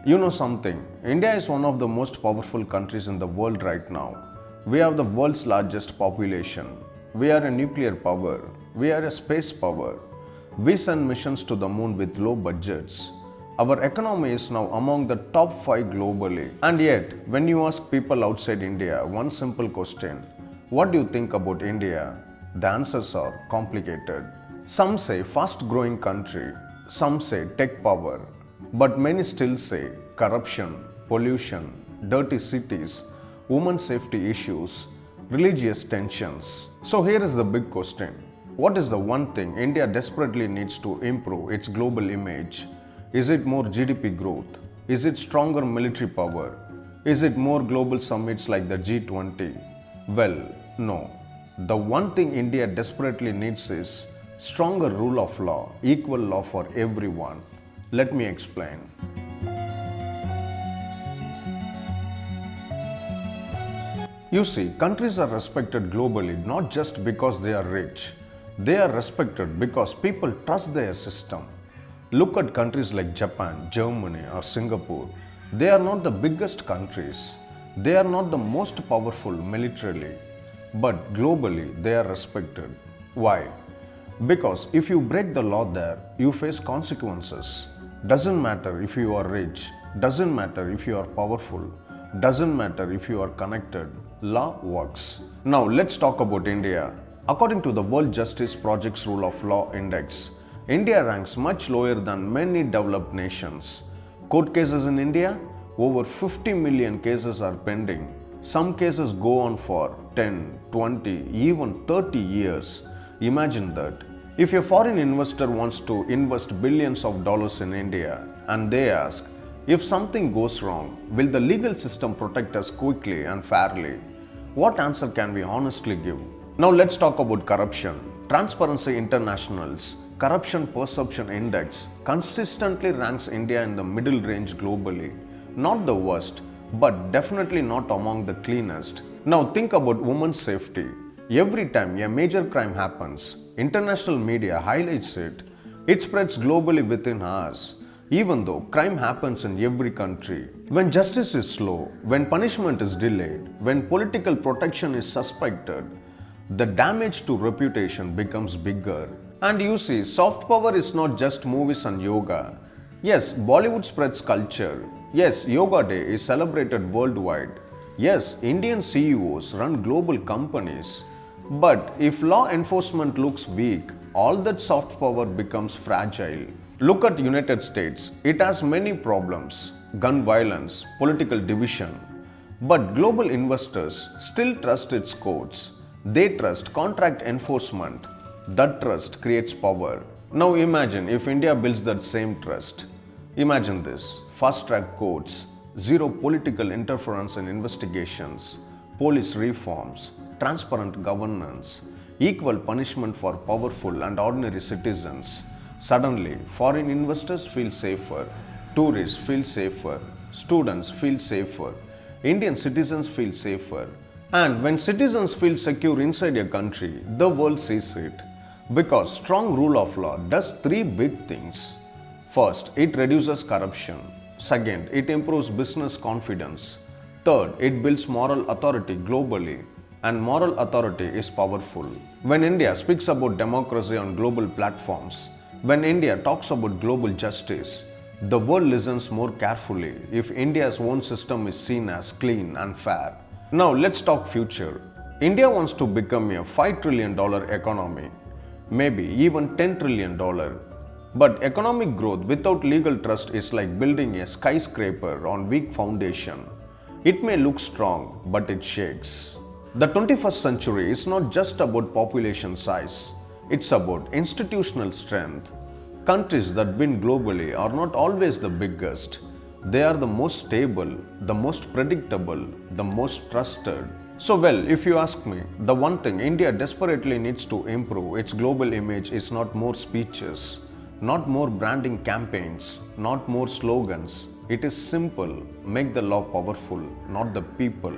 You know something, India is one of the most powerful countries in the world right now. We have the world's largest population. We are a nuclear power. We are a space power. We send missions to the moon with low budgets. Our economy is now among the top 5 globally. And yet, when you ask people outside India one simple question, what do you think about India? The answers are complicated. Some say fast growing country, some say tech power, but many still say corruption, pollution, dirty cities, women's safety issues, religious tensions. So here is the big question. What is the one thing India desperately needs to improve its global image? Is it more GDP growth? Is it stronger military power? Is it more global summits like the G20? Well, no. The one thing India desperately needs is stronger rule of law, equal law for everyone. Let me explain. You see, countries are respected globally not just because they are rich. They are respected because people trust their system. Look at countries like Japan, Germany, or Singapore. They are not the biggest countries. They are not the most powerful militarily. But globally, they are respected. Why? Because if you break the law there, you face consequences. Doesn't matter if you are rich, doesn't matter if you are powerful, doesn't matter if you are connected, law works. Now let's talk about India. According to the World Justice Project's Rule of Law Index, India ranks much lower than many developed nations. Court cases in India, over 50 million cases are pending. Some cases go on for 10, 20, even 30 years. Imagine that. If a foreign investor wants to invest billions of dollars in India and they ask, if something goes wrong, will the legal system protect us quickly and fairly? What answer can we honestly give? Now let's talk about corruption. Transparency International's Corruption Perception Index consistently ranks India in the middle range globally. Not the worst, but definitely not among the cleanest. Now think about women's safety. Every time a major crime happens, international media highlights it. It spreads globally within hours, even though crime happens in every country. When justice is slow, when punishment is delayed, when political protection is suspected, the damage to reputation becomes bigger. And you see, soft power is not just movies and yoga. Yes, Bollywood spreads culture. Yes, Yoga Day is celebrated worldwide. Yes, Indian CEOs run global companies. But if law enforcement looks weak, all that soft power becomes fragile. Look at United States. It has many problems: gun violence, political division. But global investors still trust its courts. They trust contract enforcement. That trust creates power. Now imagine if India builds that same trust. Imagine this: fast-track courts, zero political interference in investigations, police reforms, transparent governance, equal punishment for powerful and ordinary citizens. Suddenly, foreign investors feel safer, tourists feel safer, students feel safer, Indian citizens feel safer. And when citizens feel secure inside a country, the world sees it. Because strong rule of law does 3 big things. First, it reduces corruption. Second, it improves business confidence. Third, it builds moral authority globally. And moral authority is powerful. When India speaks about democracy on global platforms, when India talks about global justice, the world listens more carefully if India's own system is seen as clean and fair. Now let's talk future. India wants to become a $5 trillion economy, maybe even $10 trillion. But economic growth without legal trust is like building a skyscraper on weak foundation. It may look strong, but it shakes. The 21st century is not just about population size. It's about institutional strength. Countries that win globally are not always the biggest. They are the most stable, the most predictable, the most trusted. So well, if you ask me, the one thing India desperately needs to improve its global image is not more speeches, not more branding campaigns, not more slogans. It is simple: make the law powerful, not the people.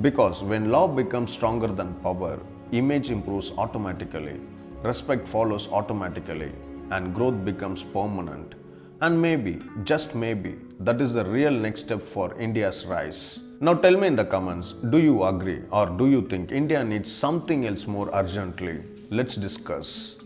Because when law becomes stronger than power, image improves automatically, respect follows automatically, and growth becomes permanent. And maybe, just maybe, That is the real next step for India's rise. Now tell me in the comments, do you agree or do you think India needs something else more urgently? Let's discuss.